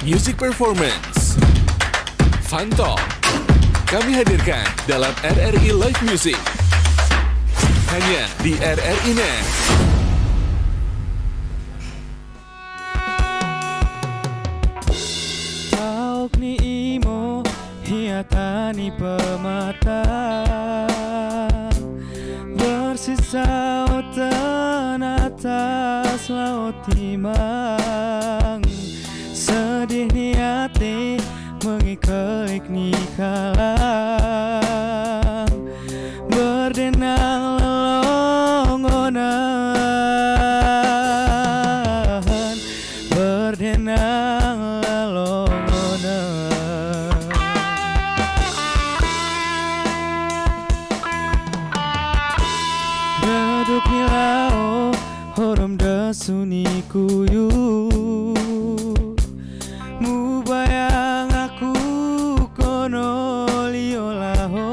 Music Performance Fun Talk kami hadirkan dalam RRI Live Music hanya di RRI Net. Tauk ni imo hiatani pemata bersisa hutan atas laut timang. Sedih ni hati mengiklik ni kalang berdenang lelongonan, berdenang lelongonan. Reduk ni lao horom desuni kuyu mu bayang aku kono liolaho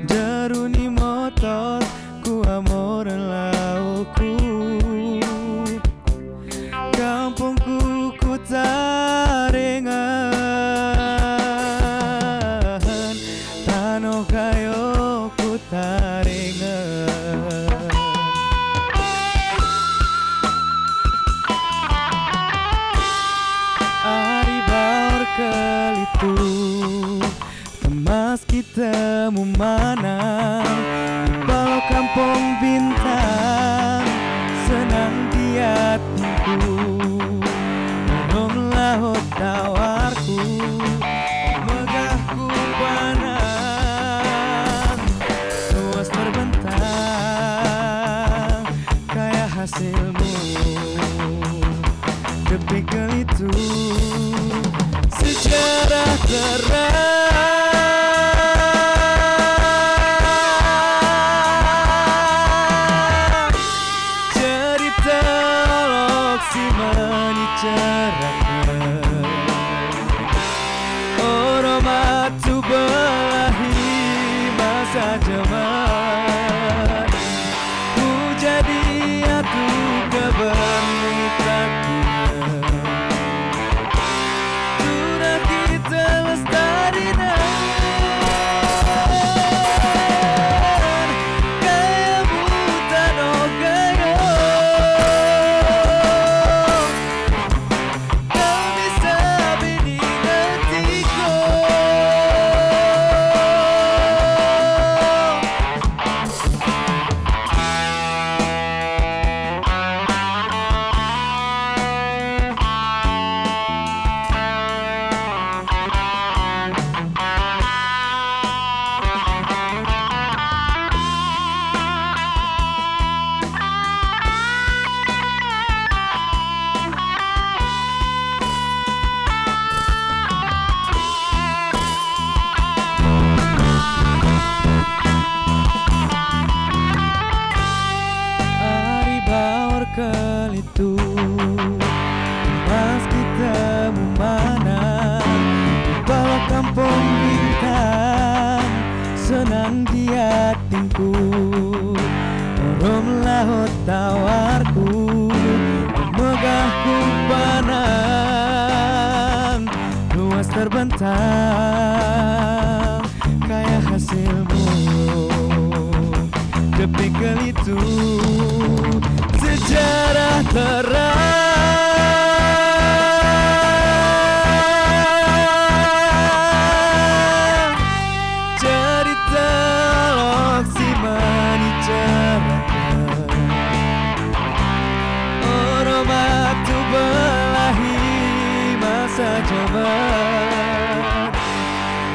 deruni motor ku amoran lauku kampungku ku tarengan tano kayo ku tarengan. Kelitu emas kita memanang di bawah kampung bintang senang di hatiku harum laut tawarku megahku panang luas terbentang kayak hasilmu depik kelitu sejarah terang cerita loksi mencerahkan orang matu belahi masa zaman ku jadi aku kebernitaknya. Kelitu pas kita memanang di bawah kampung bintang senang di hatiku harum laut tawarku megahku panang luas terbentang kayak hasilmu depik kelitu sejarah terang cerita loksi mencerahkan orang matu belahi masa zaman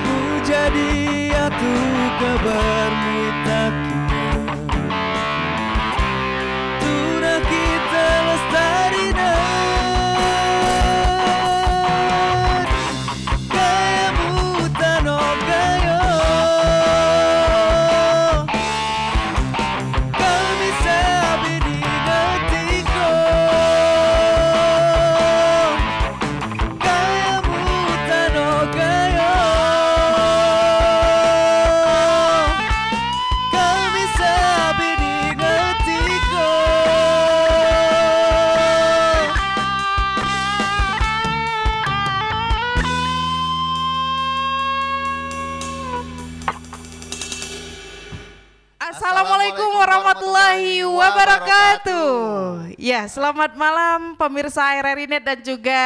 ku jadi atu kebernitaknya. Kita lestarikan gaya butan gayo kami sabi di ngatiko gaya butan gayo warahmatullahi wabarakatuh. Ya, selamat malam pemirsa RRI Net dan juga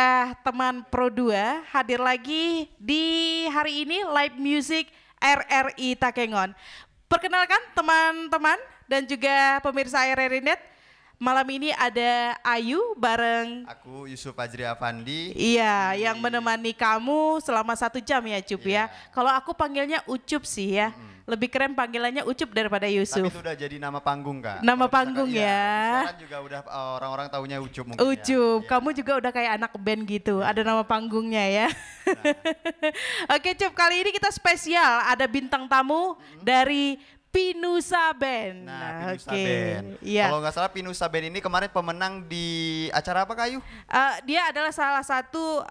teman Pro 2. Hadir lagi di hari ini Live Music RRI Takengon. Perkenalkan teman-teman dan juga pemirsa RRI Net. Malam ini ada Ayu bareng aku Yusuf Fajri Afandi. Iya, yang menemani kamu selama 1 jam ya Cup ya. Kalau aku panggilnya Ucup sih ya. Lebih keren panggilannya Ucup daripada Yusuf. Tapi itu udah jadi nama panggung Kak. Nama panggung ya. Sekarang juga udah orang-orang taunya Ucup mungkin. Ucup, ya. kamu juga udah kayak anak band gitu. Ada nama panggungnya ya. Oke Cup, kali ini kita spesial. Ada bintang tamu dari Pinusa Band. Nah, Pinusa Band. Iya. Kalau nggak salah Pinusa Band ini kemarin pemenang di acara apa Kak Ayu? Dia adalah salah satu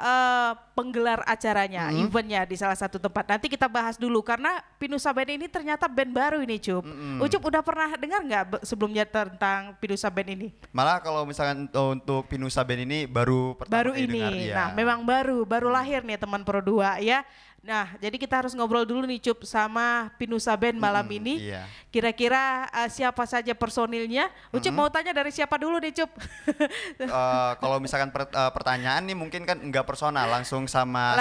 penggelar acaranya, eventnya di salah satu tempat. Nanti kita bahas dulu karena Pinusa Band ini ternyata band baru ini Cup. Ucup udah pernah dengar nggak sebelumnya tentang Pinusa Band ini? Malah kalau misalkan untuk Pinusa Band ini baru pertama kali ini. dengar, ya. Nah, memang baru lahir nih teman Pro 2 ya. Nah, jadi kita harus ngobrol dulu nih Cup sama Pinusa Band malam ini. Iya. Kira-kira siapa saja personilnya? Ucup mau tanya dari siapa dulu nih Cup? Kalau misalkan pertanyaan nih mungkin kan nggak personal, langsung sama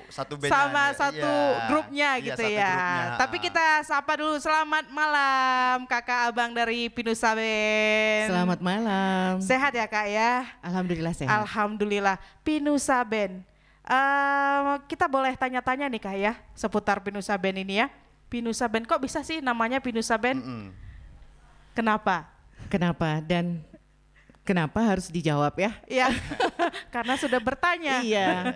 satu band. Sama satu grupnya gitu satu ya. grupnya. Tapi kita sapa dulu, selamat malam kakak abang dari Pinusa Band. Selamat malam. Sehat ya Kak ya? Alhamdulillah sehat. Alhamdulillah. Pinusa Band. Kita boleh tanya-tanya nih Kak ya seputar Pinusa Band ini ya. Pinusa Band kok bisa sih namanya Pinusa Band? Kenapa? Kenapa dan kenapa harus dijawab ya? Ya, karena sudah bertanya. Iya.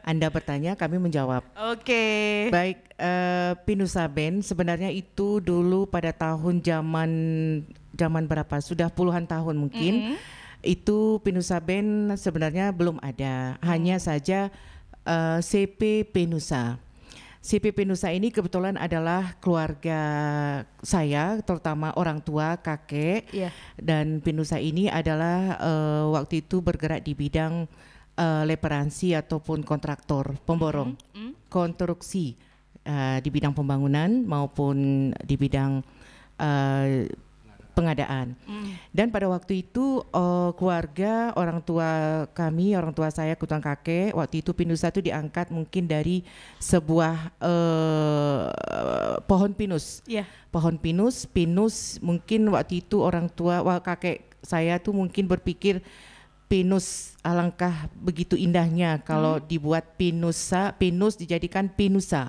Anda bertanya, kami menjawab. Oke. Baik, Pinusa Band sebenarnya itu dulu pada tahun zaman berapa? Sudah puluhan tahun mungkin. Itu Pinusa Band sebenarnya belum ada, hanya saja CP Pinusa. CP Pinusa ini kebetulan adalah keluarga saya, terutama orang tua, kakek, dan Pinusa ini adalah waktu itu bergerak di bidang leperansi ataupun kontraktor, pemborong, konstruksi di bidang pembangunan maupun di bidang pengadaan. Dan pada waktu itu keluarga orang tua kami, orang tua saya, kebetulan kakek, waktu itu Pinusa itu diangkat mungkin dari sebuah pohon pinus. Pohon pinus mungkin waktu itu orang tua kakek saya tuh mungkin berpikir pinus alangkah begitu indahnya kalau dibuat pinus dijadikan Pinusa,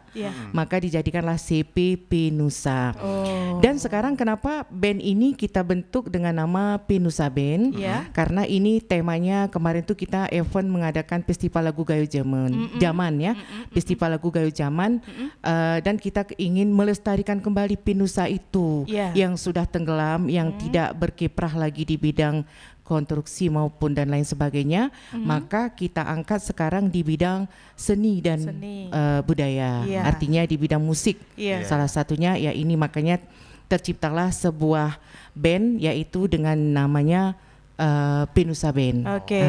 maka dijadikanlah CP Pinusa. Dan sekarang kenapa band ini kita bentuk dengan nama Pinusa Band? Karena ini temanya kemarin tuh kita event mengadakan festival lagu gayo zaman ya, festival lagu gayo zaman, dan kita ingin melestarikan kembali Pinusa itu yang sudah tenggelam, yang tidak berkiprah lagi di bidang konstruksi maupun dan lain sebagainya, maka kita angkat sekarang di bidang seni dan budaya, artinya di bidang musik. Salah satunya ya ini, makanya terciptalah sebuah band yaitu dengan namanya Pinusa Band. Oke.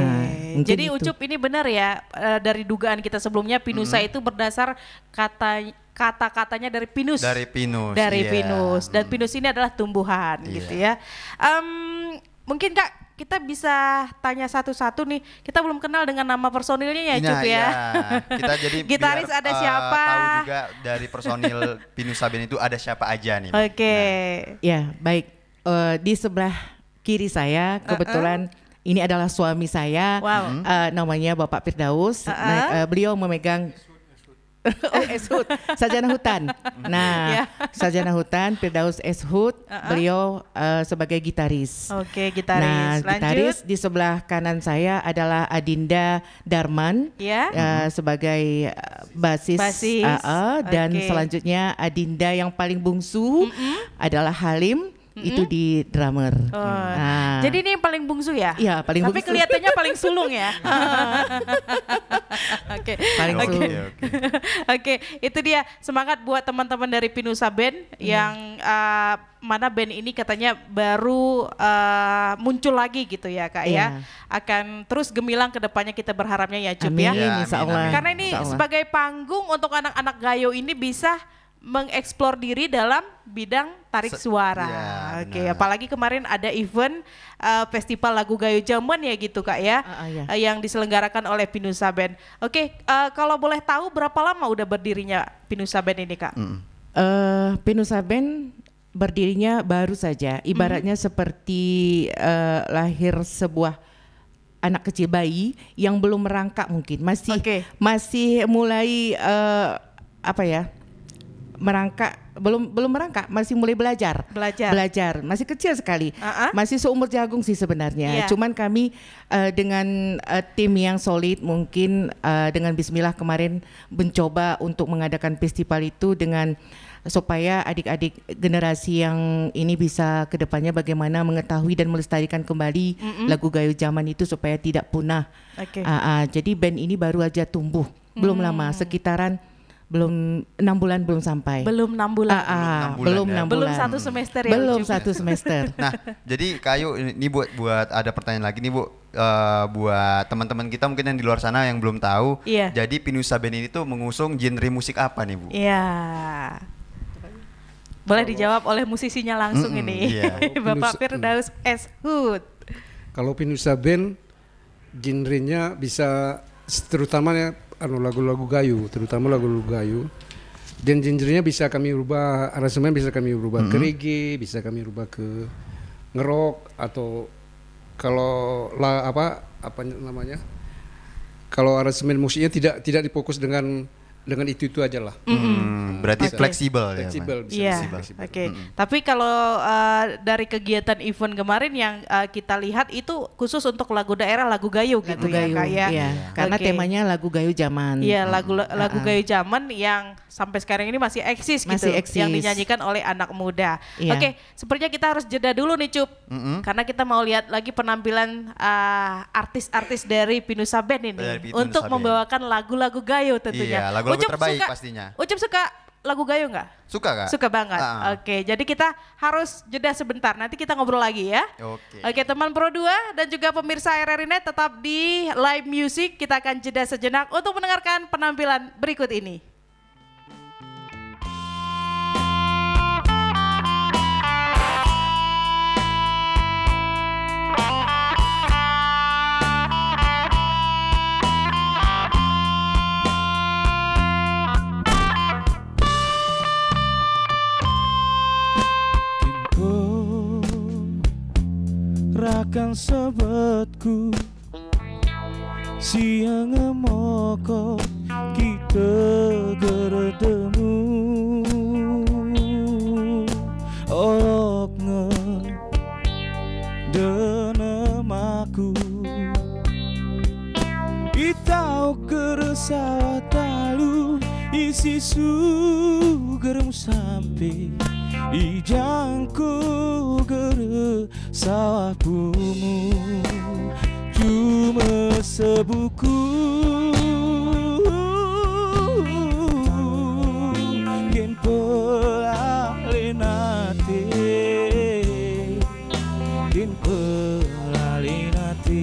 Jadi Ucup ini benar ya, dari dugaan kita sebelumnya Pinusa itu berdasar kata-katanya dari pinus. Dari pinus. Pinus. Dan pinus ini adalah tumbuhan gitu ya. Mungkin Kak kita bisa tanya satu-satu nih. Kita belum kenal dengan nama personilnya ya Cup ya. Kita jadi gitaris biar, ada siapa? Tahu juga dari personil Pinusa Band itu ada siapa aja nih. Oke. Ya baik, di sebelah kiri saya kebetulan ini adalah suami saya. Namanya Bapak Firdaus. Beliau memegang Eshut, Sarjana Hutan. Nah, Sarjana Hutan, Firdaus Eshut, beliau sebagai gitaris. Oke, gitaris. Nah, lanjut. Gitaris di sebelah kanan saya adalah Adinda Darman, sebagai basis. Dan selanjutnya Adinda yang paling bungsu adalah Halim. Itu di drummer. Jadi ini yang paling bungsu ya? Iya, paling bungsu. Tapi kelihatannya paling sulung ya. Oke. Paling sulung. Oke, itu dia semangat buat teman-teman dari Pinusa Band yang mana band ini katanya baru muncul lagi gitu ya Kak ya. Akan terus gemilang ke depannya, kita berharapnya ya Cup ya. Insya Allah. Karena ini sebagai panggung untuk anak-anak gayo ini bisa mengeksplor diri dalam bidang tarik suara. Iya, Oke, benar. apalagi kemarin ada event festival lagu Gayo Jaman ya gitu Kak ya, Iya. yang diselenggarakan oleh Pinusa Band. Oke, kalau boleh tahu berapa lama udah berdirinya Pinusa Band ini Kak? Pinusa Band berdirinya baru saja, ibaratnya seperti lahir sebuah anak kecil bayi yang belum merangkak mungkin, masih Oke. masih mulai merangkak, belum merangkak, masih mulai belajar, masih kecil sekali, masih seumur jagung sih sebenarnya. Iya. Cuman kami dengan tim yang solid mungkin dengan Bismillah kemarin mencoba untuk mengadakan festival itu dengan supaya adik-adik generasi yang ini bisa kedepannya bagaimana mengetahui dan melestarikan kembali lagu Gayo Jaman itu supaya tidak punah. Oke. Jadi band ini baru aja tumbuh, belum lama, sekitaran belum 6 bulan belum sampai. Belum 6 bulan. Belum ya. 6 Belum bulan. 1 semester ya. Belum Ucup? 1 semester. Nah, jadi Kak Ayu ini buat ada pertanyaan lagi nih Bu, buat teman-teman kita mungkin yang di luar sana yang belum tahu. Iya. Jadi Pinusa Band ini tuh mengusung genre musik apa nih Bu? Iya. Boleh dijawab oleh musisinya langsung ini. iya. Bapak Firdaus S. Hud. Kalau Pinusa Band genrenya bisa terutama lagu-lagu Gayo, terutama lagu-lagu Gayo. Dan genrenya bisa kami rubah, aransemen bisa kami rubah ke reggae, bisa kami rubah ke ngerok atau kalau apa namanya? Kalau aransemen musiknya tidak difokus dengan itu aja lah. Berarti fleksibel ya. Fleksibel, bisa Iya, fleksibel. oke. Tapi kalau dari kegiatan event kemarin yang kita lihat itu khusus untuk lagu daerah, lagu Gayo gitu ya Kak ya. Iya, karena Oke. temanya lagu Gayo Jaman. Iya, lagu Gayo Jaman yang sampai sekarang ini masih eksis gitu, Masih eksis. yang dinyanyikan oleh anak muda. Iya. Oke, sepertinya kita harus jeda dulu nih Cup, karena kita mau lihat lagi penampilan artis-artis dari Pinusa Band ini Dari Pinusa untuk Band. membawakan lagu-lagu Gayo tentunya. Iya, lagu-lagu terbaik pastinya. Ucup suka lagu Gayo nggak? Suka Kak? Suka banget. Oke, jadi kita harus jeda sebentar. Nanti kita ngobrol lagi ya. Oke, teman Pro 2 dan juga pemirsa RRI.net tetap di Live Music. Kita akan jeda sejenak untuk mendengarkan penampilan berikut ini. Rakan sahabatku siang ngemoko kita bertemu oroknya denem aku itau keresawat talu isi sugermu sampai ijangku gere sawah bumu cuma sebuku yen pelalinate yen pelalinate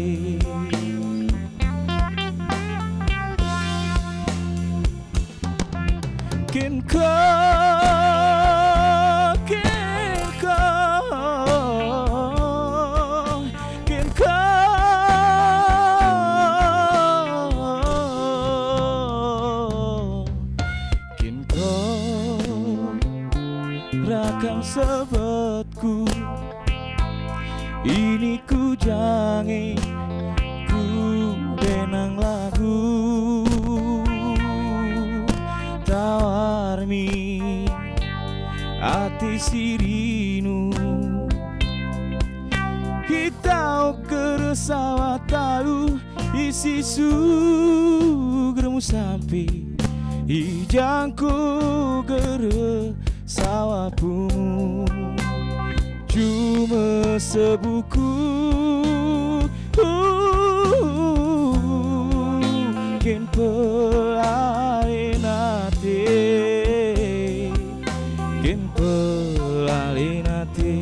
yen sahabatku ini ku jange ku benang lagu tawarmi ati sirinu hitau keresawa tahu isi sugermu sampai ijangku gere sawapumu cuma sebuku ken pelalinate ken pelalinate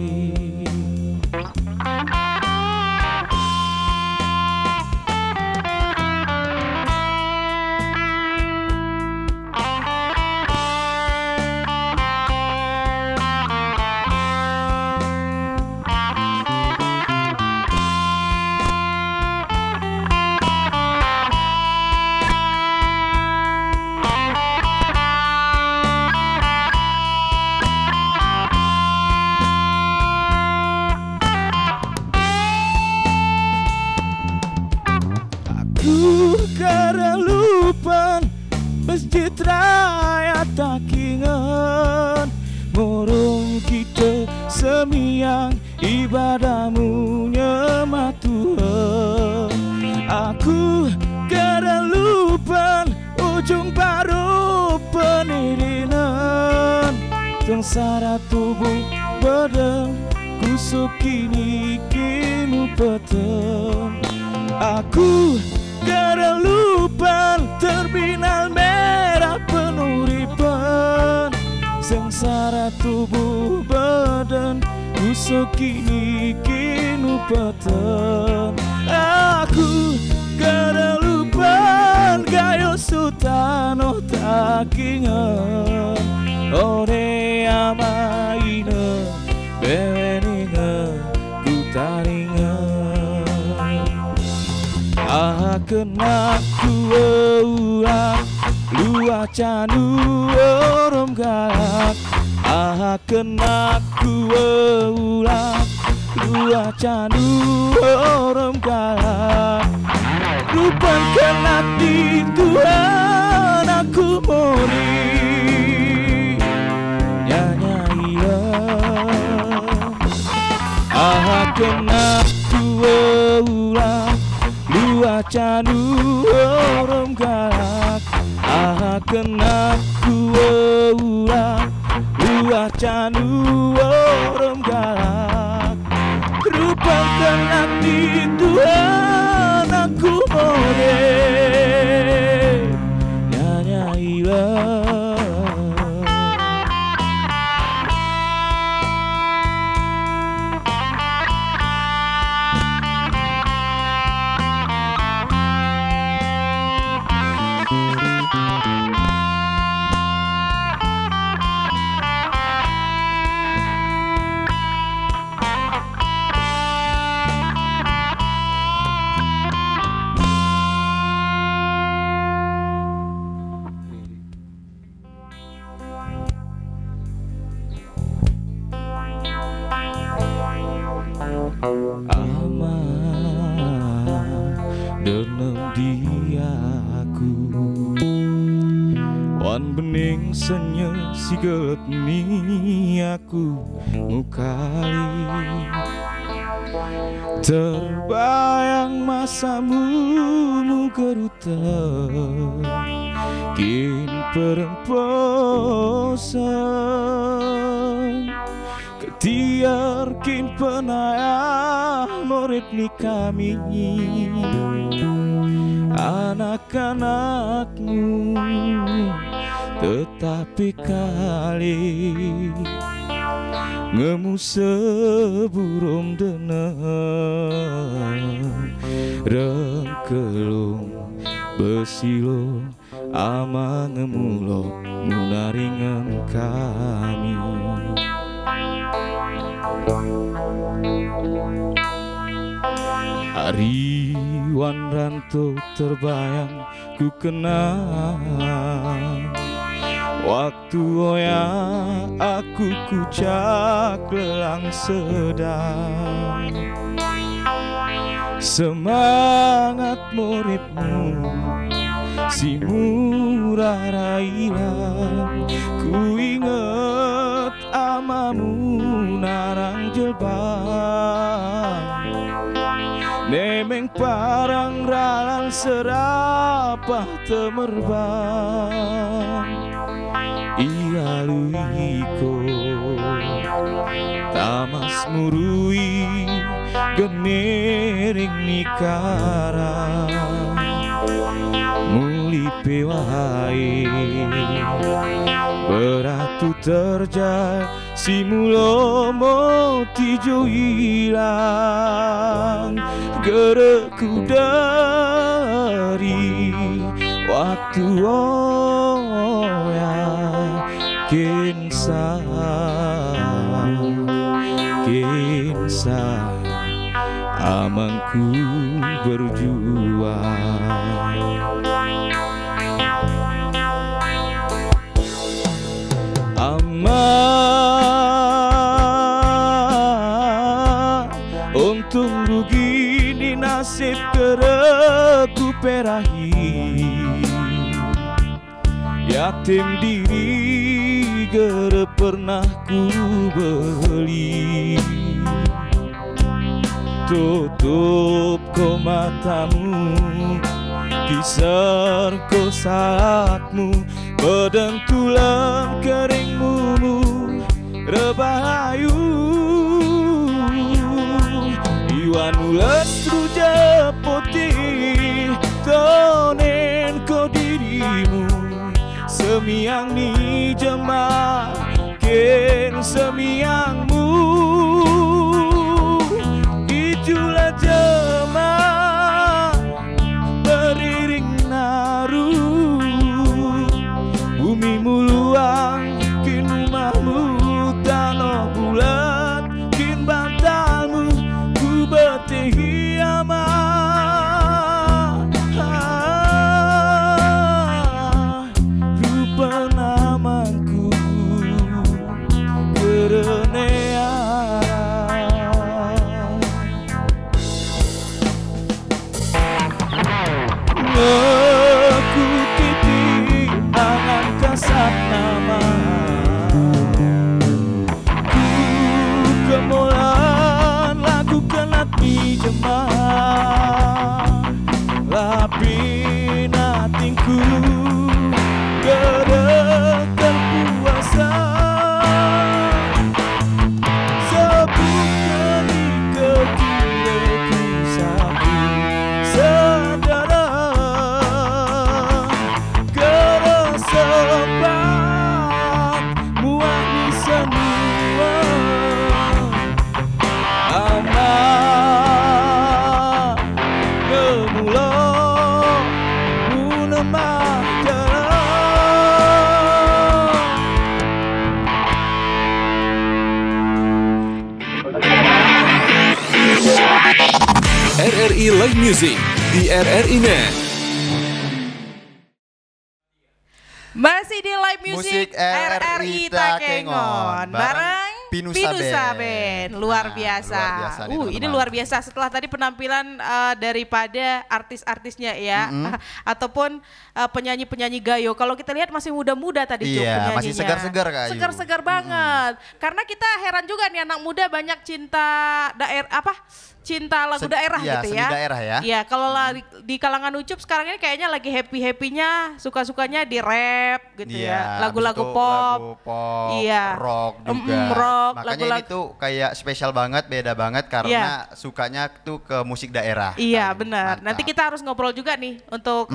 citra ya tak ingat murung kita semiang ibadahmu nyembah Tuhan. Aku kada lupa ujung baru penirinan sengsara tubuh badan kusuk kini kini petang. Aku kada lupa terminal merah penuripan sengsara tubuh badan kusuk kini kini petang. Aku kada lupa gayo sutano tak ingat ore amaina beweninga ku taringan. Kena ku ulang lua canu orom galak. Kena ku ulang lua canu orom galak. Rupan kelak di Tuhan aku mori nyanyian. Kena ku ulang lua canu orom galak. Kena ku ulang lua canu orom galak. Rupa kelak di Tuhan aku more nyanyailah. Denem diaku wan bening senya si gelap ni aku mukali terbayang masamu mugeruta kin peremposan ketiar kin penayah murid ni kami anak-anakmu tetapi kali ngemu seburum denang rengkelung besilo ama ngemulo munaringan kami. Hari wan ranto terbayang ku kenang waktu oya aku kucak lelang sedang semangat muridmu si murah railan ku inget amamu narang jelbang nemeng parang ralan serapah temerbang ialuiko tamas murui genering nikara muli pewai beratu terjal si mulomo tijo hilang gereku dari waktu oya kinsa amangku berjuang. Untung rugi ni nasib kereku perahi yatim diri gere pernah ku beli. Tutup kau matamu, kisar kau saatmu, bedentulan keringmu rebahayu. Iwan ulas ruja putih tonen ko dirimu, semiang ni jema ken semiangmu. Ijulah jema beriring naru, bumi muluang kin rumahmu, tanah bulat kin bantalmu, ku betehi amat. Rupa namaku kerenea. Aku titi angan kasat nama, ku kemolan lagu kenat di jemaah, lapin hatiku gere terpuasa. Sebut kali kekileku sapi saudara, keresepat muani semua. Anak gemula munemah jalan. RRI Live Music di RRI Net. Masih di live music Musik RRI Takengon bareng Pinusa Band. Luar Nah, biasa. luar biasa nih, Ini teman-teman. luar biasa setelah tadi penampilan daripada artis-artisnya ya, ataupun penyanyi-penyanyi gayo. Kalau kita lihat masih muda-muda tadi Cuk, Iya, penyanyinya. masih segar-segar, Kak Ayu. Segar-segar banget. Karena kita heran juga nih anak muda banyak cinta cinta lagu daerah iya, gitu seni ya. daerah ya. Iya, kalau di kalangan Ucup sekarang ini kayaknya lagi happy-happynya, suka-sukanya di rap gitu Iya, ya. Lagu-lagu habis itu pop. lagu pop, Iya. rock juga. Rock, Makanya lagu-lagu- ini tuh kayak spesial banget, beda banget karena sukanya tuh ke musik daerah. Iya Ayu, benar. mantap. Nanti kita harus ngobrol juga nih untuk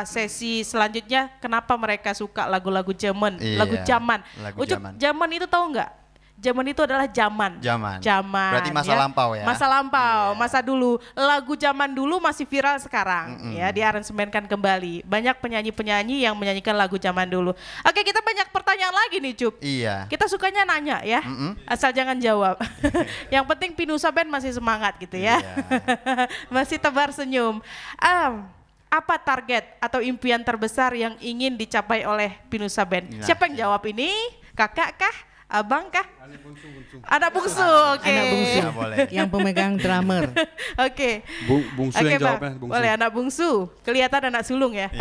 sesi selanjutnya. Kenapa mereka suka lagu-lagu zaman, Iya, lagu zaman. lagu Ucup, zaman. zaman itu tahu nggak? Zaman itu adalah zaman. Zaman. Zaman. Berarti masa lampau ya? Masa lampau, masa dulu. Lagu zaman dulu masih viral sekarang, ya diaransemenkan kembali. Banyak penyanyi-penyanyi yang menyanyikan lagu zaman dulu. Oke, kita banyak pertanyaan lagi nih, Cup. Iya. Kita sukanya nanya ya, asal jangan jawab. Yang penting Pinusa Band masih semangat gitu ya. Iya. Masih tebar senyum. Apa target atau impian terbesar yang ingin dicapai oleh Pinusa Band? Nah, Siapa yang jawab ini? Kakak kah? Abang kah? Anak bungsu, oke. Anak bungsu Ya, boleh. yang pemegang drummer. Oke. Bungsu Oke, yang Bang. jawabnya, bungsu. Boleh anak bungsu. Kelihatan anak sulung ya.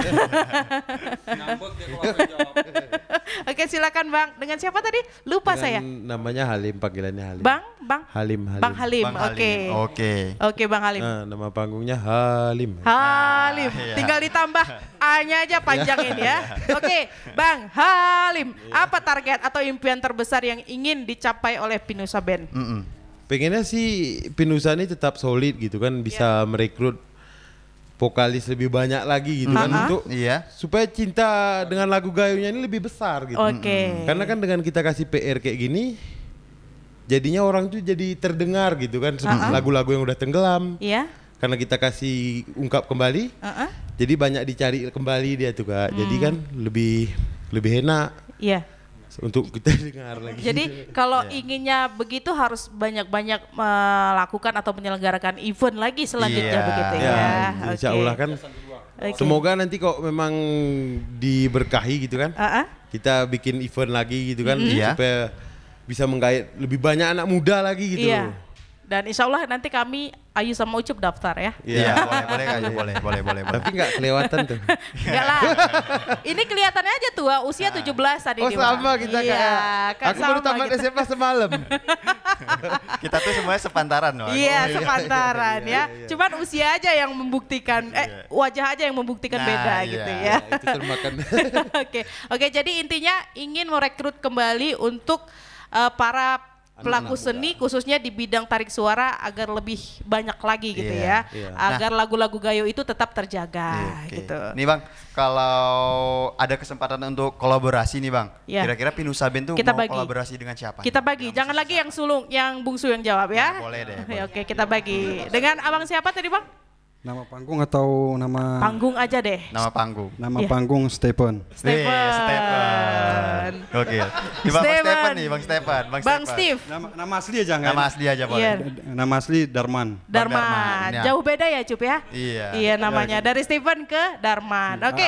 Oke, silakan Bang. Dengan siapa tadi? Lupa saya. Namanya Halim, panggilannya Halim. Bang Halim. Bang Halim. Bang Oke. Halim. Oke. Oke, Bang Halim. Nama panggungnya Halim. Halim, iya. tinggal ditambah A-nya aja panjangin ya. Oke, Bang Halim, apa target atau impian terbesar yang ingin dicapai oleh Pinusa Band? Pengennya sih Pinusa ini tetap solid gitu kan, bisa merekrut vokalis lebih banyak lagi gitu kan, untuk Iya. supaya cinta dengan lagu gayunya ini lebih besar gitu. Oke. Karena kan dengan kita kasih PR kayak gini, jadinya orang tuh jadi terdengar gitu kan, lagu-lagu yang udah tenggelam. Iya. Karena kita kasih ungkap kembali, jadi banyak dicari kembali dia tuh Kak. Jadi kan lebih enak Iya. untuk kita dengar lagi. Jadi kalau inginnya begitu harus banyak-banyak melakukan atau menyelenggarakan event lagi selanjutnya Iya. begitu ya, ya. insya Oke. Allah kan. Oke. Semoga nanti kok memang diberkahi gitu kan, kita bikin event lagi gitu kan, Iya. supaya bisa menggait lebih banyak anak muda lagi gitu. Iya. loh. Dan insya Allah nanti kami Ayu sama Ucup daftar ya. Iya, boleh Kak, boleh. Tapi nggak kelewatan tuh. Enggak lah. Ini kelihatannya aja tua, usia 17 tadi. Oh sama kita iya, kayak. Aku baru tamat gitu. SMA semalam. Kita tuh semuanya sepantaran loh. Iya, sepantaran ya. Cuman usia aja yang membuktikan, wajah aja yang membuktikan beda gitu ya. Itu termakan. Oke, jadi intinya ingin merekrut kembali untuk para pelaku seni khususnya di bidang tarik suara agar lebih banyak lagi gitu ya. Agar lagu-lagu gayo itu tetap terjaga gitu. Nih Bang, kalau ada kesempatan untuk kolaborasi nih Bang, kira-kira Pinusa Band tuh kita mau bagi. kolaborasi dengan siapa? Kita bagi, jangan lagi yang sulung, yang bungsu yang jawab ya. Nah, boleh deh. Oke, kita bagi. Dengan abang siapa tadi Bang? Nama panggung atau nama Panggung aja deh. Nama panggung. nama panggung Stephen. Stephen. Oke. Di Bang Stephen nih, Bang Stephen. Bang Steve. Nama asli aja nggak? Nama asli aja boleh. Iya. Nama asli Darman. Darman. Ya. Jauh beda ya Cup ya? Iya. Iya namanya dari Stephen ke Darman. Oke.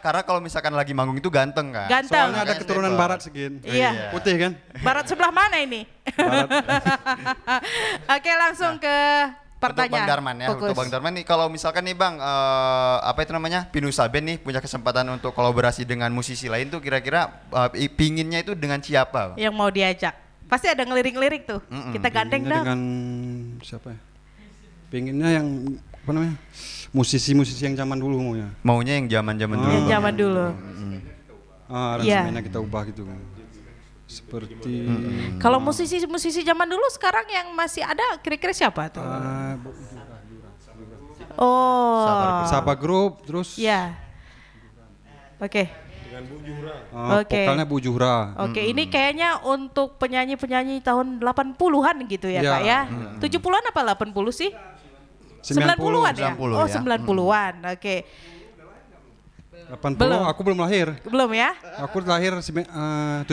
Karena kalau misalkan lagi manggung itu ganteng kan. Ganteng. Soalnya ada keturunan barat segini. Iya. Putih kan? Barat sebelah mana ini? Oke, langsung ke pertanyaan. Untuk Bang Darman ya, Fokus. untuk Bang Darman nih kalau misalkan nih Bang, apa itu namanya, Pinusa Band nih punya kesempatan untuk kolaborasi dengan musisi lain tuh kira-kira pinginnya itu dengan siapa? Yang mau diajak. Pasti ada ngelirik-ngelirik tuh. Kita gandeng dong. Dengan siapa ya? Pengennya yang apa namanya? Musisi-musisi yang zaman dulu maunya. Maunya yang zaman-zaman dulu. Yang zaman dulu. Aransemennya kita ubah gitu. Seperti Kalau musisi-musisi zaman dulu sekarang yang masih ada kira-kira siapa tuh? Oh. Sapa Group terus Ya. Oke. Oke. vokalnya Bu Juhra. Oke, ini kayaknya untuk penyanyi-penyanyi tahun 80-an gitu ya, Ya. Kak ya. 70-an apa 80 sih? 90-an ya? 90 Oh, ya. 90-an. Oke. 80 Belum. aku belum lahir. Belum ya? Aku lahir 79.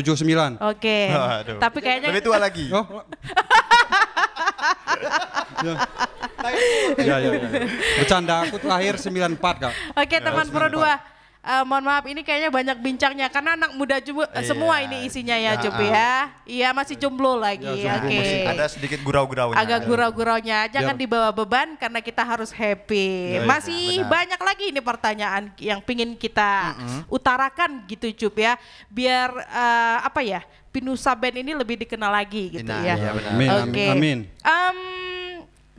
Oke. Aduh. Tapi kayaknya Lebih tua lagi. Oh. ya. Bercanda, aku lahir 94 Kak. Oke, teman Pro 2. Mohon maaf ini kayaknya banyak bincangnya karena anak muda juga semua ini isinya ya Cup ya. Iya masih jomblo lagi. Oke. Ada sedikit gurau-guraunya. Agak gurau-guraunya, jangan dibawa beban karena kita harus happy. Masih banyak lagi ini pertanyaan yang pingin kita utarakan gitu Cup ya. Biar apa ya, Pinusa Band ini lebih dikenal lagi gitu Nah, ya. iya benar. Amin, Oke. amin.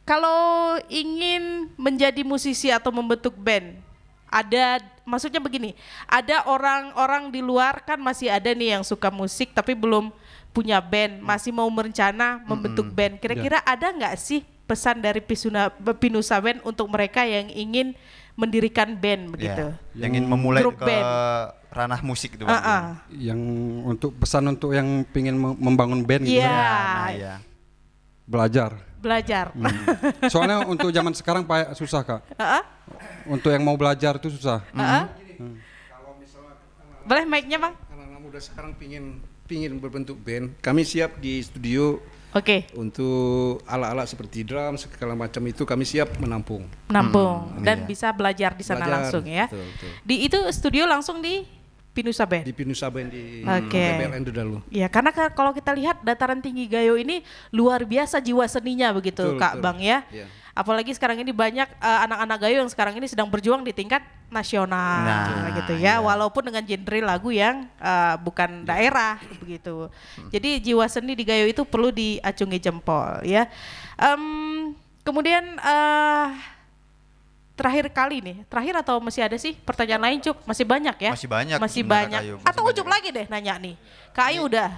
Kalau ingin menjadi musisi atau membentuk band, maksudnya begini, ada orang-orang di luar kan masih ada nih yang suka musik tapi belum punya band, masih mau merencana membentuk band. Kira-kira ada nggak sih pesan dari Pinusa Band untuk mereka yang ingin mendirikan band begitu? Yang ingin memulai Grup ke band. ranah musik itu Bang. Yang untuk pesan untuk yang pengen membangun band gitu. Iya, Iya. Belajar. Soalnya untuk zaman sekarang susah Kak. Untuk yang mau belajar itu susah. Boleh mic-nya Bang? Anak-anak muda sekarang pingin berbentuk band, kami siap di studio. Oke. Untuk alat-alat seperti drum segala macam itu kami siap menampung. Dan bisa belajar di sana Belajar, langsung ya. betul. Di itu studio langsung di Pinusa Band. Di Pinusa Band di Oke. PPLN dulu. Ya karena kalau kita lihat dataran tinggi Gayo ini luar biasa jiwa seninya begitu Betul, Kak betul. Bang ya. Iya. Apalagi sekarang ini banyak anak-anak Gayo yang sekarang ini sedang berjuang di tingkat nasional gitu ya. Walaupun dengan genre lagu yang bukan daerah begitu. Jadi jiwa seni di Gayo itu perlu diacungi jempol ya. Kemudian terakhir atau masih ada sih pertanyaan lain Cup? Masih banyak ya? Masih banyak Masih sebenarnya, banyak. Kak Ayu. Masih Atau Ucup banyak. lagi deh nanya nih. Kak Ayu udah.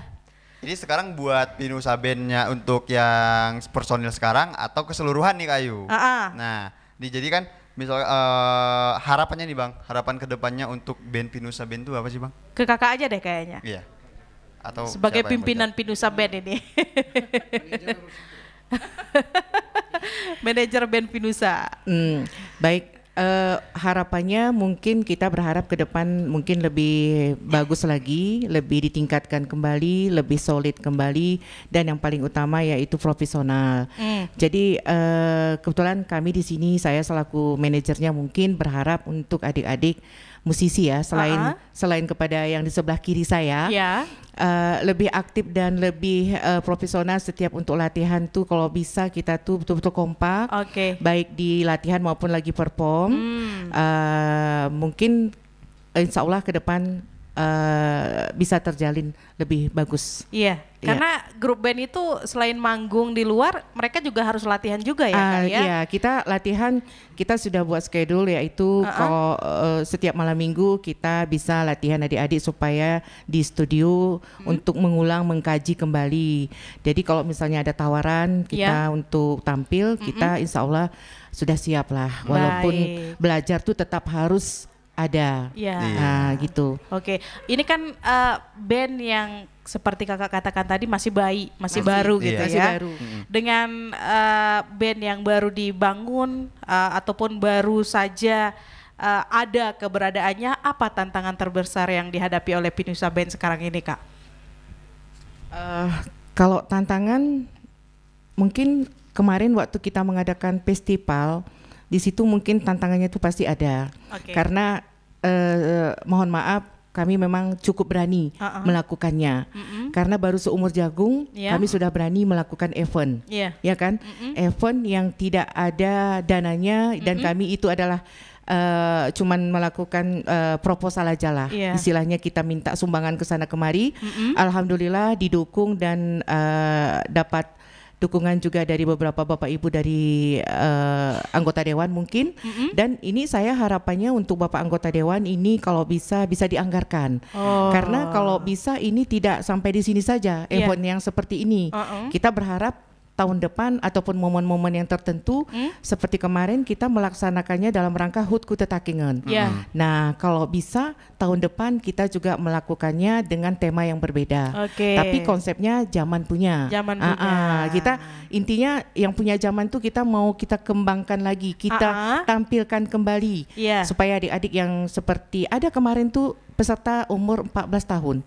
Ini sekarang buat Pinusa Band-nya untuk yang personil sekarang atau keseluruhan nih Kak Ayu? Nah, jadi kan misal harapannya nih Bang, harapan kedepannya untuk band Pinusa Band itu apa sih Bang? Ke kakak aja deh kayaknya. Iya. Atau Sebagai siapa yang pimpinan Pinusa Band ini. Manajer band Pinusa. Baik, harapannya mungkin kita berharap ke depan mungkin lebih bagus lagi, lebih ditingkatkan kembali, lebih solid kembali, dan yang paling utama yaitu profesional. Jadi kebetulan kami di sini, saya selaku manajernya mungkin berharap untuk adik-adik musisi ya, selain kepada yang di sebelah kiri saya, Ya. lebih aktif dan lebih profesional setiap untuk latihan tuh kalau bisa kita tuh betul-betul kompak, baik di latihan maupun lagi perform. Mungkin insya Allah ke depan bisa terjalin lebih bagus. Iya, karena grup band itu selain manggung di luar, mereka juga harus latihan juga ya Kak ya? Iya, kita latihan, kita sudah buat schedule yaitu kalau setiap malam minggu kita bisa latihan adik-adik supaya di studio untuk mengulang, mengkaji kembali. Jadi kalau misalnya ada tawaran kita untuk tampil, kita insya Allah sudah siap lah. Walaupun belajar tuh tetap harus ada, nah gitu. Oke, ini kan band yang seperti kakak katakan tadi masih baru gitu ya. Baru. Dengan band yang baru dibangun ataupun baru saja ada keberadaannya, apa tantangan terbesar yang dihadapi oleh Pinusa Band sekarang ini Kak? Kalau tantangan mungkin kemarin waktu kita mengadakan festival, di situ mungkin tantangannya itu pasti ada, karena mohon maaf kami memang cukup berani melakukannya, karena baru seumur jagung kami sudah berani melakukan event, ya kan, event yang tidak ada dananya dan kami itu adalah cuman melakukan proposal aja lah, istilahnya kita minta sumbangan ke sana kemari, alhamdulillah didukung dan dapat dukungan juga dari beberapa bapak ibu dari anggota dewan mungkin, dan ini saya harapannya untuk bapak anggota dewan ini kalau bisa dianggarkan, karena kalau bisa ini tidak sampai di sini saja event yang seperti ini, kita berharap tahun depan ataupun momen-momen yang tertentu seperti kemarin kita melaksanakannya dalam rangka HUT Kuta Takengon. Nah kalau bisa tahun depan kita juga melakukannya dengan tema yang berbeda. Tapi konsepnya zaman punya. Kita intinya yang punya zaman tuh kita mau kita kembangkan lagi, kita tampilkan kembali supaya adik-adik yang seperti ada kemarin tuh peserta umur 14 tahun.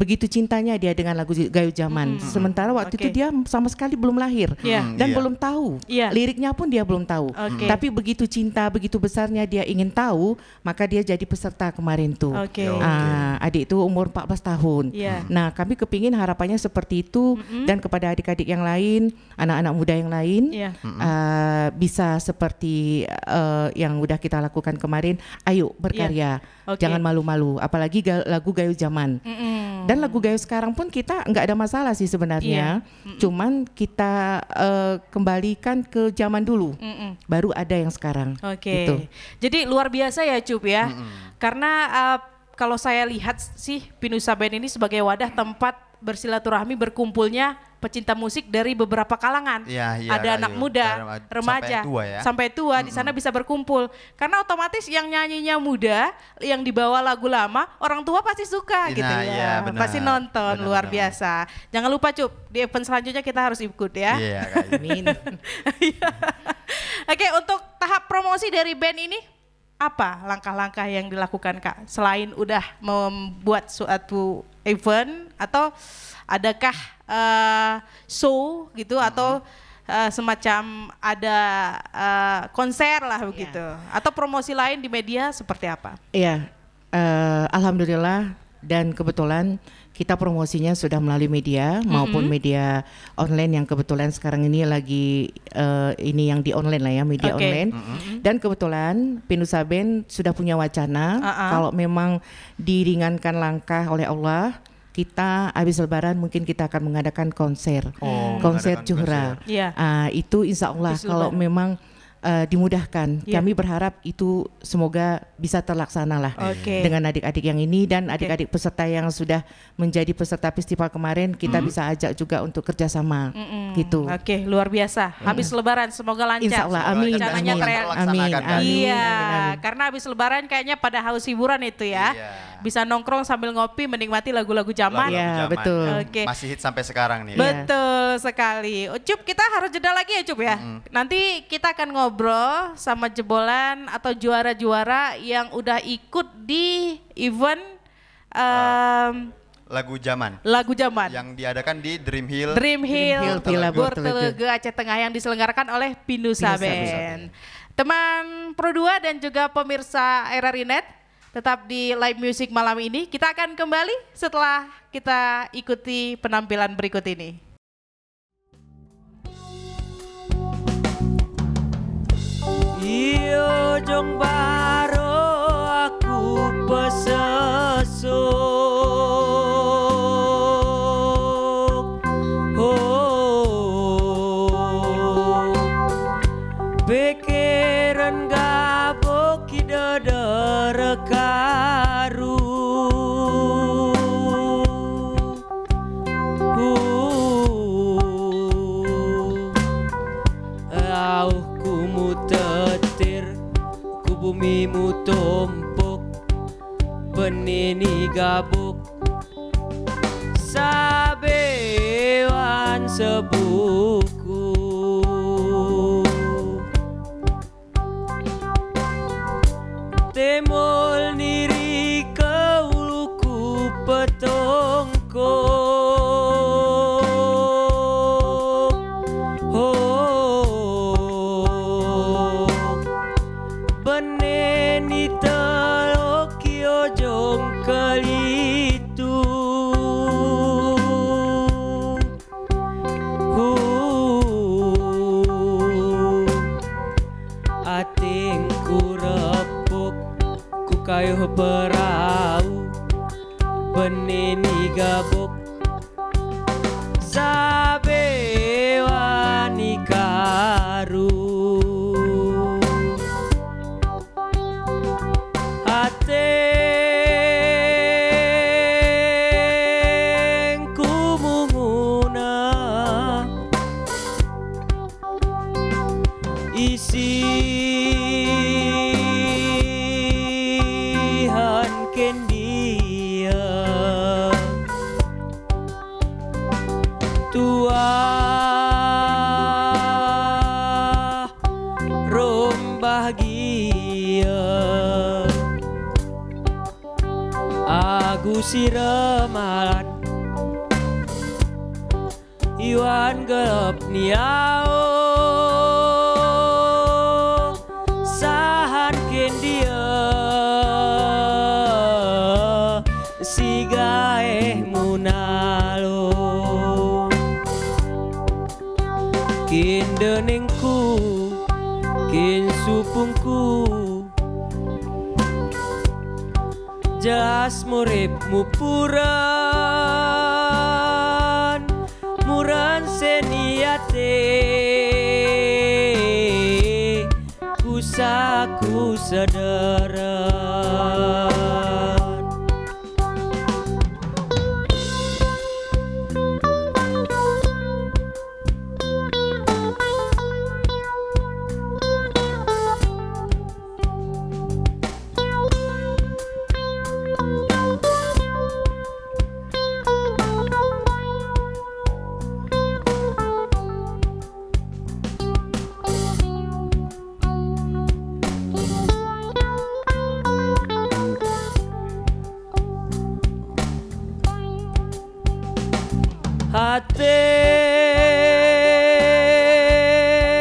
Begitu cintanya dia dengan lagu Gayo Zaman. Sementara waktu itu dia sama sekali belum lahir dan belum tahu. Liriknya pun dia belum tahu. Tapi begitu cinta, begitu besarnya dia ingin tahu, maka dia jadi peserta kemarin tuh. Adik itu umur 14 tahun. Nah, kami kepingin harapannya seperti itu dan kepada adik-adik yang lain, anak-anak muda yang lain bisa seperti yang udah kita lakukan kemarin. Ayo berkarya. Jangan malu-malu, apalagi lagu Gayo Zaman. Dan lagu Gayo sekarang pun kita nggak ada masalah sih sebenarnya, cuman kita kembalikan ke zaman dulu, baru ada yang sekarang. Gitu. Jadi luar biasa ya Cup ya, karena kalau saya lihat sih Pinusa Band ini sebagai wadah tempat bersilaturahmi berkumpulnya pecinta musik dari beberapa kalangan. Ada anak muda, remaja, sampai tua di sana bisa berkumpul. Karena otomatis yang nyanyinya muda, yang dibawa lagu lama, orang tua pasti suka gitu ya. Pasti nonton, luar biasa. Jangan lupa Cup, di event selanjutnya kita harus ikut ya. Amin. Oke, untuk tahap promosi dari band ini, apa langkah-langkah yang dilakukan Kak? Selain udah membuat suatu event, atau adakah show gitu, atau semacam ada konser lah begitu, atau promosi lain di media seperti apa? Iya, alhamdulillah dan kebetulan kita promosinya sudah melalui media maupun media online yang kebetulan sekarang ini lagi ini yang di online lah ya, media online. Dan kebetulan Pinusa Band sudah punya wacana kalau memang diringankan langkah oleh Allah, kita habis lebaran mungkin kita akan mengadakan konser, konser Juhra. Itu insya Allah kalau memang dimudahkan. Kami berharap itu semoga bisa terlaksana lah dengan adik-adik yang ini dan adik-adik peserta yang sudah menjadi peserta festival kemarin, kita bisa ajak juga untuk kerjasama gitu. Luar biasa. Habis lebaran semoga lancar. Insya Allah, amin. Amin. Karena habis lebaran kayaknya pada haus hiburan itu ya. Bisa nongkrong sambil ngopi menikmati lagu-lagu zaman. Betul. Masih hit sampai sekarang nih. Betul sekali. Cup, kita harus jeda lagi ya Cup ya. Nanti kita akan ngobrol sama jebolan atau juara-juara yang udah ikut di event lagu zaman yang diadakan di Dream Hill Bortelege Aceh Tengah yang diselenggarakan oleh Pinusa Band. Teman Pro 2 dan juga pemirsa RRI Net, Tetap di live music malam ini. Kita akan kembali setelah kita ikuti penampilan berikut ini. Iyo jong baro aku pesesuk, oh pikiran gabok kidadar karu, bumi mu tumpuk benini gabuk sabewan sebuku temol niri ke uluku petongko kalitu atingku repuk ku kayu perahu benini gabuk sabewani karu isihan kendia tua rom bahagia aku siramalan iwan gelap niao dia si gaeh munalo kin denengku kin supungku jelas muripmu muran seniate kusaku sederan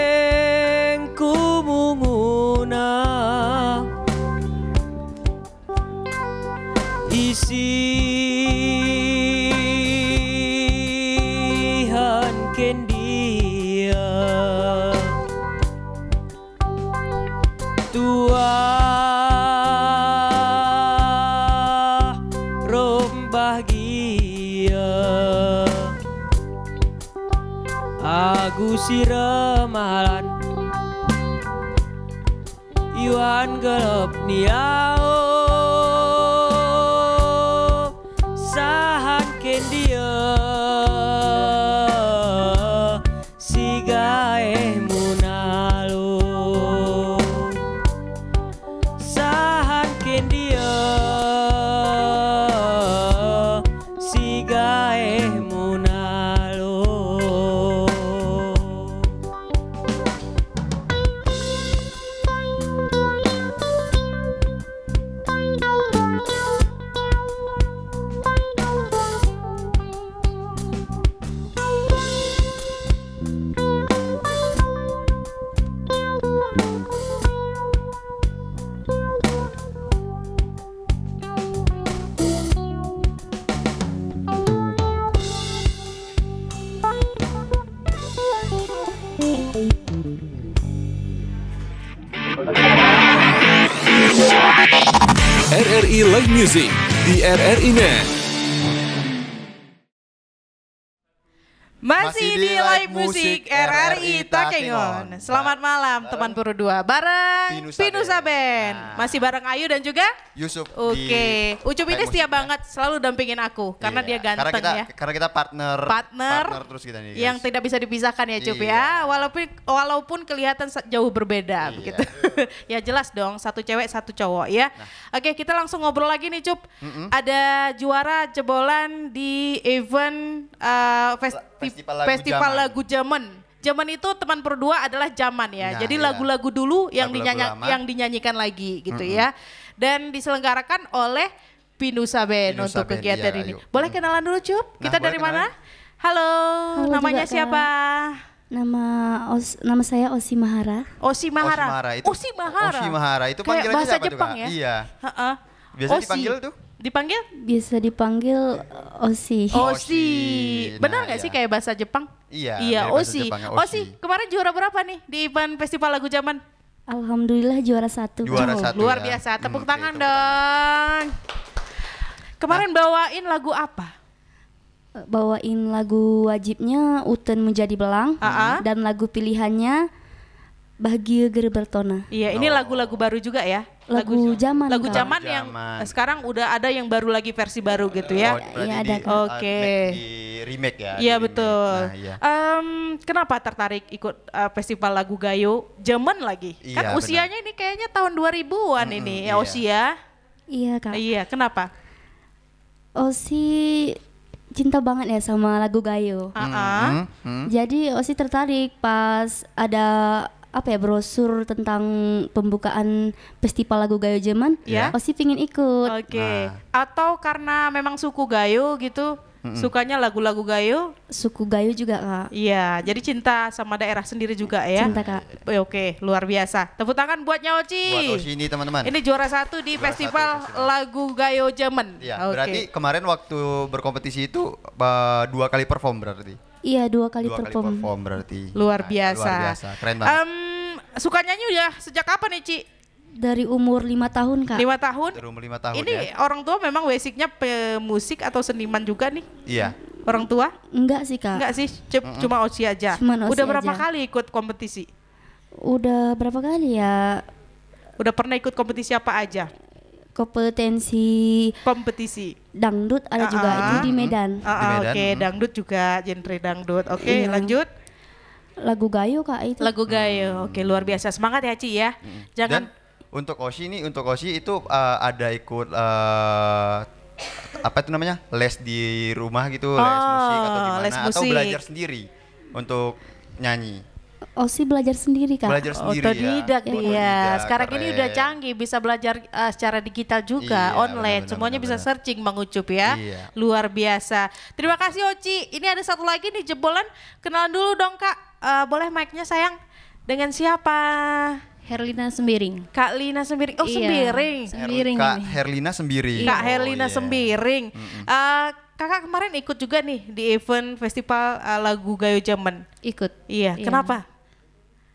hatengku munguna isihan kendia tua rom bahagia aku siramalan iwan gelap niao sahan kendia si gaeh munalo sahan kendia si gaeh munalo. RRI Live Music di RRI Net. Masih di Live Musik RRI Takengon. Selamat malam teman Puru 2 bareng Pinusa Band. Masih bareng Ayu dan juga Yusuf. Oke. Ucup ini setia banget selalu dampingin aku karena dia ganteng ya. Karena kita partner terus kita nih guys. Yang tidak bisa dipisahkan ya Cup ya. Walaupun kelihatan jauh berbeda begitu. Ya jelas dong, satu cewek satu cowok ya. Oke, kita langsung ngobrol lagi nih Cup. Ada juara jebolan di event Festival Lagu Zaman. Zaman itu teman Perdua adalah zaman ya. Jadi lagu-lagu dulu yang dinyanyikan lagi gitu ya. Dan diselenggarakan oleh Pinusa Band untuk kegiatan ini. Boleh kenalan dulu Cup? Kita dari mana? Halo, namanya siapa? Nama saya Osi Mahara. Osi Mahara. Osi Mahara itu panggilannya bahasa siapa Jepang tuh, Kak? ya? Iya. Biasa dipanggil tuh? Dipanggil? Biasa dipanggil Osi. Osi. Benar nggak sih kayak bahasa Jepang? Iya, Osi. Osi, kemarin juara berapa nih di event Festival Lagu Zaman? Alhamdulillah juara 1. Luar biasa, tepuk tangan dong. Kemarin bawain lagu apa? Bawain lagu wajibnya Uten Menjadi Belang dan lagu pilihannya Bahagia Bertona. Iya, ini lagu-lagu baru juga ya. Lagu zaman. Lagu zaman yang sekarang udah ada yang baru lagi versi baru gitu ya. Iya ada. Oke. Di remake ya. Iya betul. Nah, iya. Kenapa tertarik ikut festival lagu Gayo zaman lagi? Kan usianya ini kayaknya tahun 2000-an ini ya usia. Iya Kak. Iya, kenapa? Osi cinta banget ya sama lagu Gayo. Jadi Osi tertarik pas ada brosur tentang pembukaan festival lagu Gayo Zaman. Osi pingin ikut. Oke. Atau karena memang suku Gayo gitu, sukanya lagu-lagu Gayo? Suku Gayo juga Kak. Iya, jadi cinta sama daerah sendiri juga ya. Cinta Kak. Oke, luar biasa. Tepuk tangan buat Oci. Buat Oci ini teman-teman. Ini juara 1 di festival lagu Gayo Zaman. Iya, berarti kemarin waktu berkompetisi itu 2 kali perform berarti. Iya, 2 kali perform Luar biasa. berarti. Luar biasa, keren banget. Suka nyanyi udah sejak kapan nih Ci? Dari umur 5 tahun Kak. 5 tahun? Dari umur 5 tahun ini orang tua memang basicnya pemusik atau seniman juga nih? Iya. Orang tua? Enggak sih Kak. Enggak sih, cuma Oci aja. Udah berapa kali ikut kompetisi? Udah berapa kali ya? Udah pernah ikut kompetisi apa aja? Kompetisi dangdut ada juga itu di Medan. Oke, dangdut juga, genre dangdut. Oke, lanjut. Lagu Gayo Kak itu. Lagu Gayo. Oke, luar biasa. Semangat ya Ci ya. Jangan. Dan untuk Oci itu ada ikut apa itu namanya? Les di rumah gitu, les musik atau gimana atau belajar sendiri untuk nyanyi. Osi belajar sendiri Kak. Belajar sendiri Otodidak dia. Sekarang keren. ini udah canggih, bisa belajar secara digital juga, online. Semuanya bisa searching Bang Ucup ya. Luar biasa. Terima kasih Oci. Ini ada satu lagi nih jebolan. Kenalan dulu dong Kak. Boleh mic-nya sayang? Dengan siapa? Herlina Sembiring. Kak Lina Sembiring. Oh Sembiring. Kak Herlina Sembiring. Kak Herlina Sembiring. Kakak kemarin ikut juga nih di event festival lagu Gayo Zaman. Ikut. Iya. Kenapa?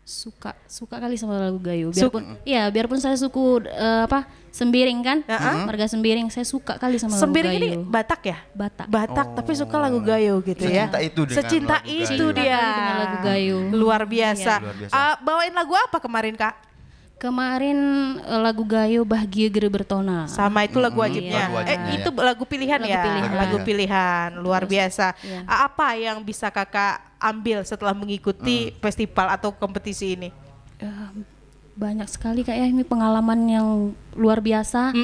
Suka kali sama lagu Gayo. Biarpun saya suku Sembiring kan, marga Sembiring, saya suka kali sama Sembiring lagu Gayo. Ini Batak ya? Batak, tapi suka lagu Gayo gitu ya. Secinta itu dia. Dengan lagu Gayo. Luar biasa. Bawain lagu apa kemarin Kak? Kemarin lagu Gayo Bahagia Bertona. Sama itu lagu wajibnya. Itu lagu pilihan ya. Lagu pilihan. Luar biasa. Apa yang bisa Kakak ambil setelah mengikuti festival atau kompetisi ini? Banyak sekali Kak ya, ini pengalaman yang luar biasa.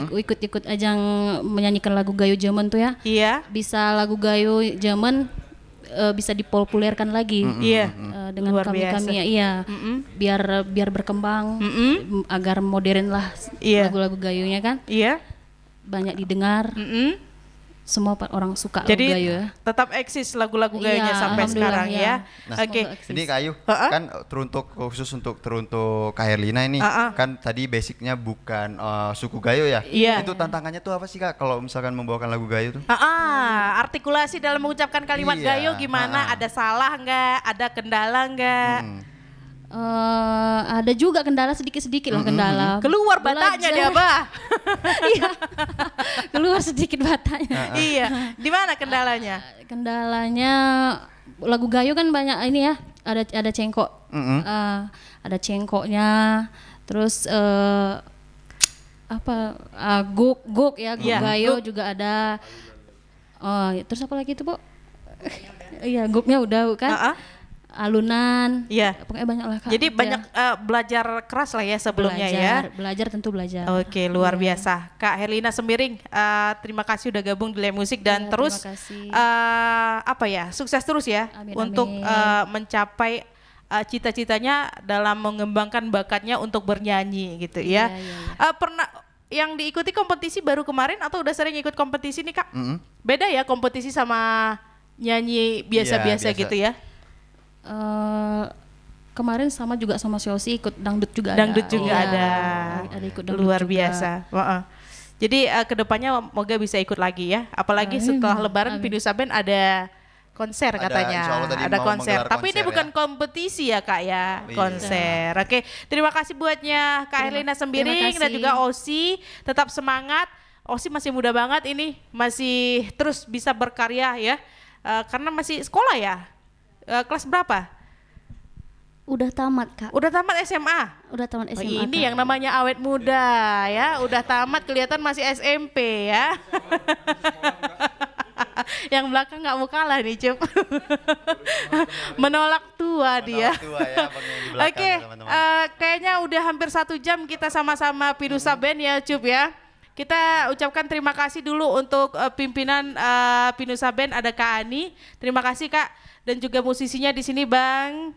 Ikut-ikut ajang menyanyikan lagu Gayo Zaman tuh ya. Iya. Bisa lagu Gayo Zaman bisa dipopulerkan lagi. Dengan kami-kami ya. Biar berkembang, agar modern lah lagu-lagu Gayonya kan. Iya. Banyak didengar. Semua orang suka lagu Gayo ya. Tetap eksis lagu-lagu Gayonya sampai sekarang ya. Oke. Ini Kak Ayu, kan khusus untuk Kak Herlina ini kan tadi basicnya bukan suku Gayo ya. Itu tantangannya tuh apa sih Kak kalau misalkan membawakan lagu Gayo tuh? Artikulasi dalam mengucapkan kalimat Gayo gimana? Ada salah nggak? Ada kendala nggak? Ada juga kendala sedikit-sedikit lah kendala. Keluar batanya dia, Bah. Iya. Keluar sedikit batanya. Iya. Di mana kendalanya? Kendalanya lagu gayo kan banyak ini ya. Ada cengkok. Ada cengkoknya. Terus guk ya, guk gayo juga ada. Terus apa lagi itu, Bu? Iya, guknya udah kan. Alunan, pokoknya banyak lah Kak. Jadi banyak belajar keras lah ya sebelumnya Belajar tentu belajar. Oke, luar biasa. Kak Herlina Sembiring, terima kasih udah gabung di Live Music dan terus sukses terus ya. Amin, untuk mencapai cita-citanya dalam mengembangkan bakatnya untuk bernyanyi gitu ya. Pernah yang diikuti kompetisi baru kemarin atau udah sering ikut kompetisi nih Kak? Beda ya kompetisi sama nyanyi biasa-biasa gitu ya? Kemarin sama juga sama Siosi ikut dangdut juga ada. Dangdut juga ada. Ada ikut dangdut luar juga. Biasa. Jadi kedepannya moga bisa ikut lagi ya. Apalagi setelah Lebaran Pinus Saben ada konser katanya. Ada konser. Tapi ini bukan kompetisi ya Kak ya, konser. Oke, terima kasih buatnya Kak Herlina Sembiring dan juga Osi. Tetap semangat. Osi masih muda banget ini, masih terus bisa berkarya ya. Karena masih sekolah ya. Kelas berapa? Udah tamat Kak. Udah tamat SMA? Udah tamat SMA. Ini Kak. Yang namanya awet muda ya. Udah tamat kelihatan masih SMP ya. Yang belakang nggak mau kalah nih Cup. Menolak tua dia. Ya, Oke, kayaknya udah hampir 1 jam kita sama-sama Pinus Saben ya Cup ya. Kita ucapkan terima kasih dulu untuk pimpinan Pinus Saben, ada Kak Ani. Terima kasih Kak. Dan juga musisinya di sini Bang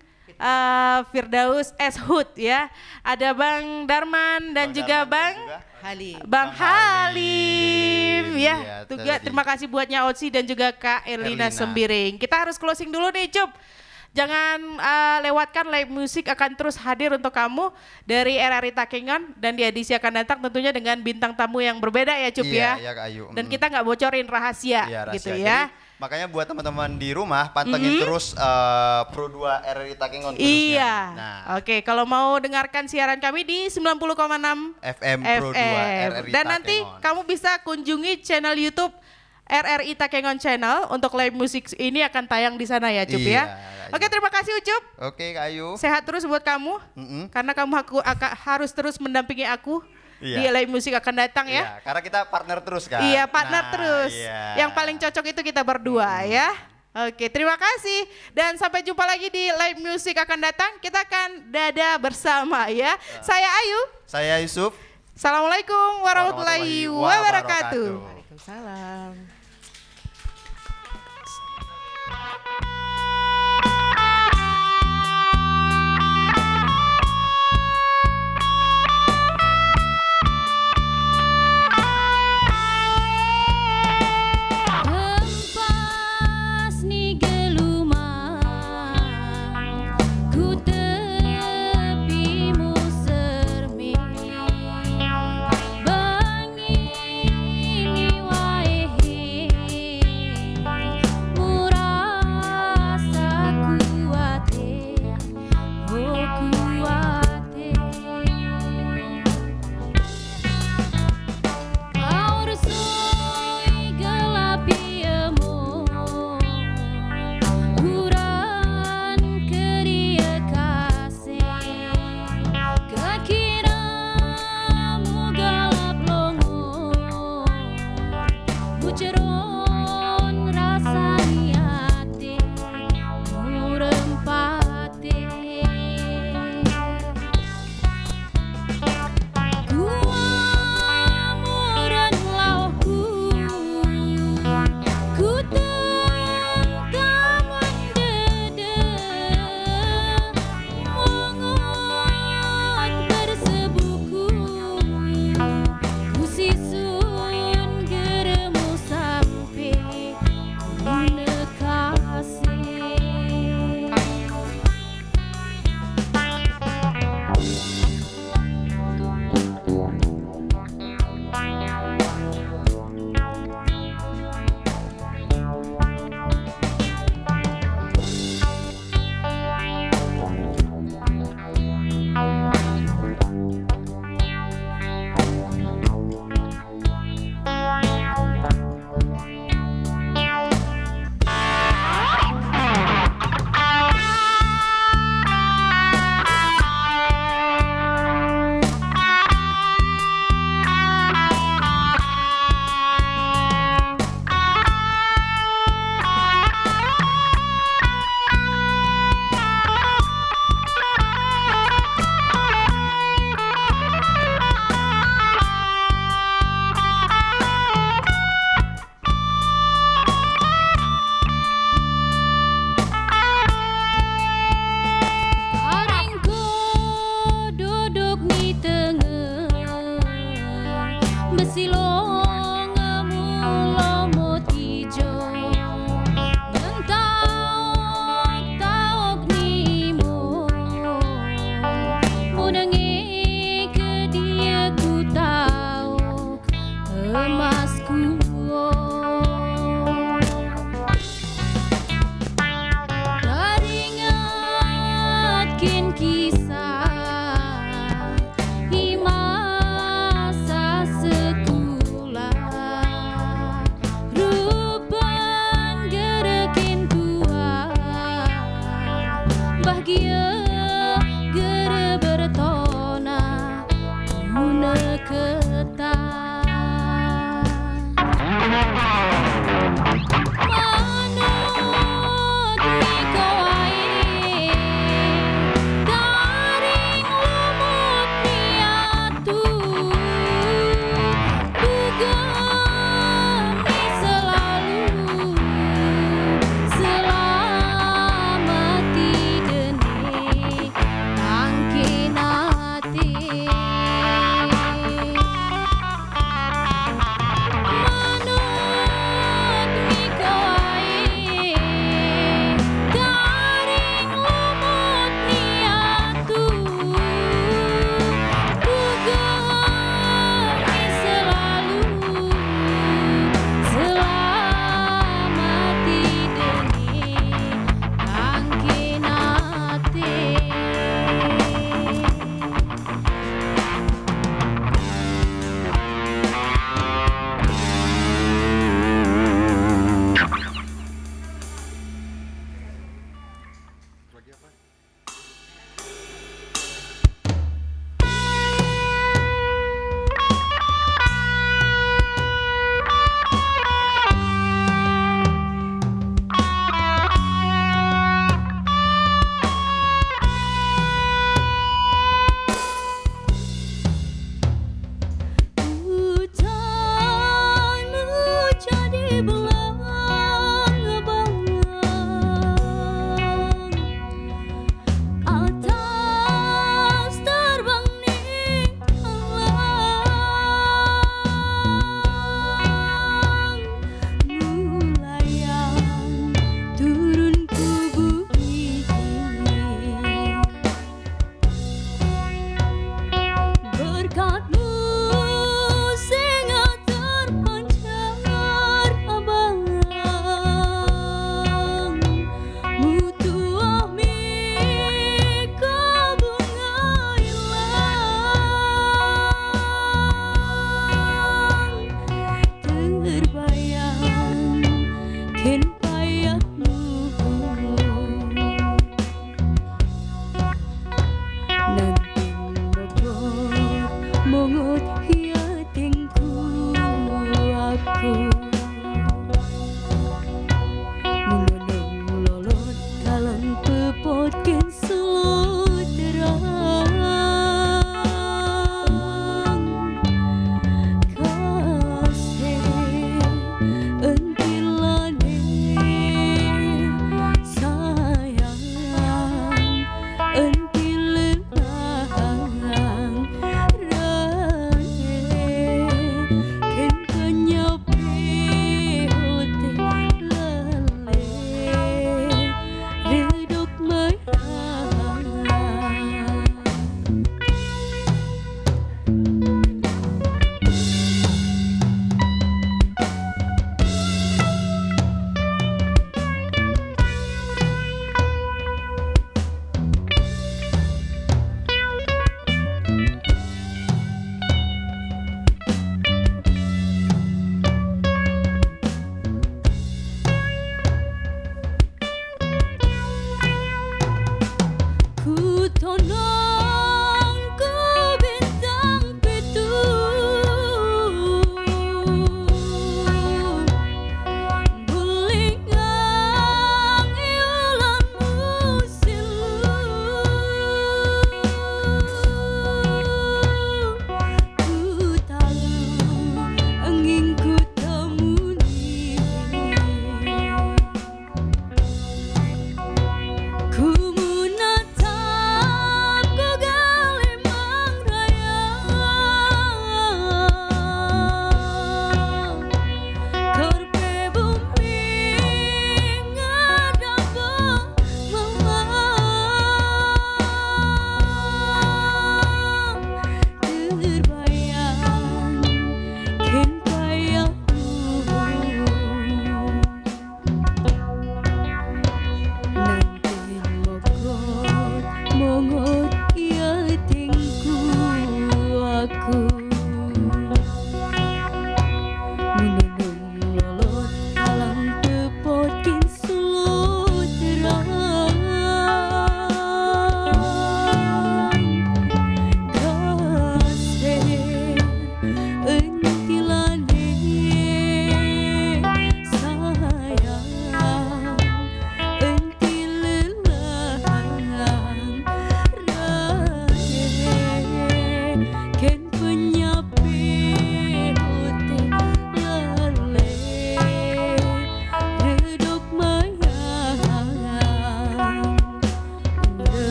Firdaus S. Hud ya. Ada Bang Darman dan juga Bang Halim. Bang Halim ya. Juga terima kasih buatnya Otsi dan juga Kak Herlina Sembiring. Kita harus closing dulu nih Cup. Jangan lewatkan Live Music akan terus hadir untuk kamu dari RRI Takengon dan di edisi akan datang tentunya dengan bintang tamu yang berbeda ya Cup ya. Iya Kak Ayu. Dan kita nggak bocorin rahasia, gitu ya. Jadi, makanya buat teman-teman di rumah pantengin terus Pro 2 RRI Takengon khususnya. Iya. Nah. Oke, kalau mau dengarkan siaran kami di 90,6 FM Pro 2 RRI dan nanti kamu bisa kunjungi channel YouTube RRI Takengon Channel untuk Live Music ini akan tayang di sana ya Cup ya. Oke, terima kasih Ucup. Oke Kak Ayu. Sehat terus buat kamu. Karena kamu harus terus mendampingi aku. Di Live Music akan datang ya. Iya, karena kita partner terus kan. Iya, partner terus. Yang paling cocok itu kita berdua ya. Oke, terima kasih. Dan sampai jumpa lagi di Live Music akan datang. Kita akan dada bersama ya. Saya Ayu. Saya Yusuf. Assalamualaikum warahmatullahi wabarakatuh. Waalaikumsalam. Bangi wae Mesilong mulomot ijo Ngentaok-taok nimo Mudangi ke dia ku tahu emasku Teringatkin kisah di masa sekolah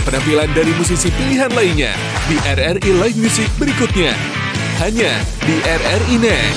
penampilan dari musisi pilihan lainnya di RRI Live Music berikutnya. Hanya di RRI Net.